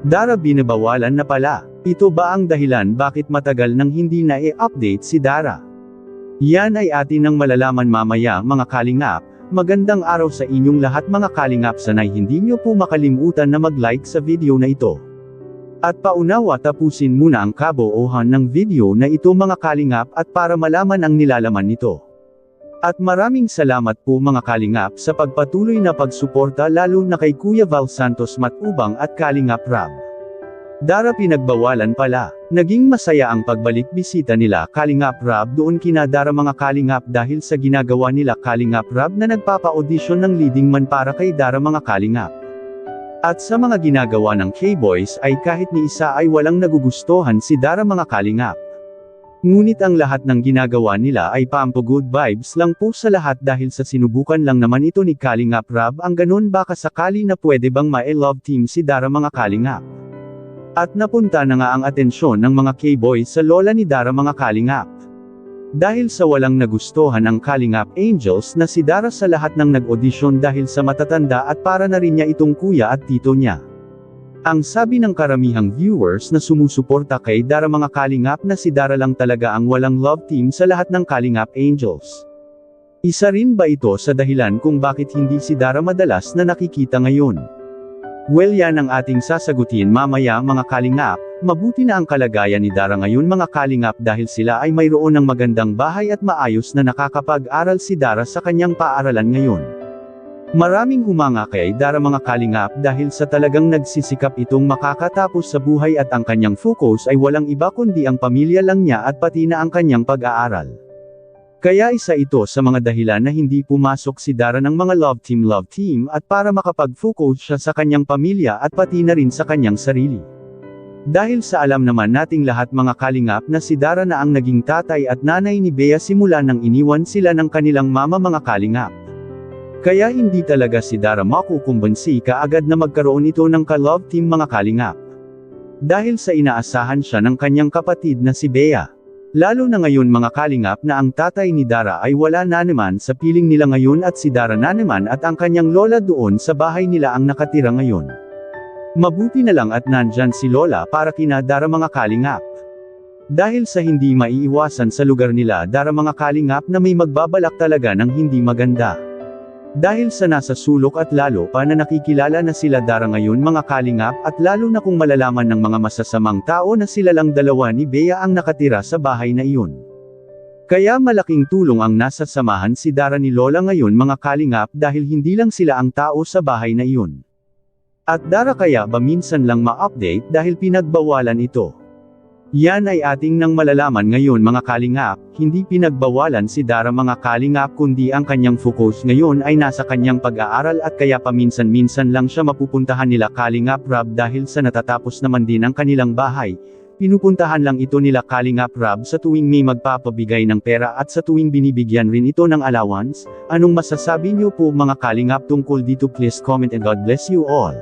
Dara binabawalan na pala. Ito ba ang dahilan bakit matagal nang hindi na i-update si Dara? Yan ay atin nang malalaman mamaya mga kalingap. Magandang araw sa inyong lahat mga kalingap, sanay hindi nyo po makalimutan na mag-like sa video na ito. At paunawa tapusin muna ang kabuuhan ng video na ito mga kalingap at para malaman ang nilalaman nito. At maraming salamat po mga kalingap sa pagpatuloy na pagsuporta lalo na kay Kuya Val Santos Matubang at Kalingap Rab. Dara pinagbawalan pala. Naging masaya ang pagbalik bisita nila Kalingap Rab doon kina Dara mga kalingap dahil sa ginagawa nila Kalingap Rab na nagpapa-audition ng leading man para kay Dara mga kalingap. At sa mga ginagawa ng K-Boys ay kahit ni isa ay walang nagugustuhan si Dara mga kalingap. Ngunit ang lahat ng ginagawa nila ay pampo good vibes lang po sa lahat dahil sa sinubukan lang naman ito ni Kalingap Rab ang ganun baka sakali na pwede bang ma-love team si Dara mga kalingap. At napunta na nga ang atensyon ng mga K-Boys sa lola ni Dara mga kalingap. Dahil sa walang nagustuhan ang Kalingap Angels na si Dara sa lahat ng nag-audition dahil sa matatanda at para na rin niya itong kuya at tito niya. Ang sabi ng karamihang viewers na sumusuporta kay Dara mga kalingap na si Dara lang talaga ang walang love team sa lahat ng Kalingap Angels. Isa rin ba ito sa dahilan kung bakit hindi si Dara madalas na nakikita ngayon? Well, yan ang ating sasagutin mamaya mga kalingap. Mabuti na ang kalagayan ni Dara ngayon mga kalingap dahil sila ay mayroon ng magandang bahay at maayos na nakakapag-aral si Dara sa kanyang paaralan ngayon. Maraming humanga kay Dara mga kalingap dahil sa talagang nagsisikap itong makakatapos sa buhay at ang kanyang focus ay walang iba kundi ang pamilya lang niya at pati na ang kanyang pag-aaral. Kaya isa ito sa mga dahilan na hindi pumasok si Dara ng mga love team at para makapag-focus siya sa kanyang pamilya at pati na rin sa kanyang sarili. Dahil sa alam naman nating lahat mga kalingap na si Dara na ang naging tatay at nanay ni Bea simula nang iniwan sila ng kanilang mama mga kalingap. Kaya hindi talaga si Dara makukumbansi kaagad na magkaroon ito ng ka-love team mga kalingap. Dahil sa inaasahan siya ng kanyang kapatid na si Bea. Lalo na ngayon mga kalingap na ang tatay ni Dara ay wala na naman sa piling nila ngayon at si Dara na naman at ang kanyang lola doon sa bahay nila ang nakatira ngayon. Mabuti na lang at nandyan si lola para kina Dara mga kalingap. Dahil sa hindi maiiwasan sa lugar nila Dara mga kalingap na may magbabalak talaga ng hindi maganda. Dahil sa nasa sulok at lalo pa na nakikilala na sila Dara ngayon mga kalingap at lalo na kung malalaman ng mga masasamang tao na sila lang dalawa ni Bea ang nakatira sa bahay na iyon. Kaya malaking tulong ang nasa samahan si Dara ni Lola ngayon mga kalingap dahil hindi lang sila ang tao sa bahay na iyon. At Dara kaya ba minsan lang ma-update dahil pinagbawalan ito? Yan ay ating nang malalaman ngayon mga kalingap, hindi pinagbawalan si Dara mga kalingap kundi ang kanyang focus ngayon ay nasa kanyang pag-aaral at kaya paminsan-minsan lang siya mapupuntahan nila Kalingap Rab dahil sa natatapos naman din ang kanilang bahay. Pinupuntahan lang ito nila Kalingap Rab sa tuwing may magpapabigay ng pera at sa tuwing binibigyan rin ito ng allowance. Anong masasabi niyo po mga kalingap tungkol dito? Please comment and God bless you all.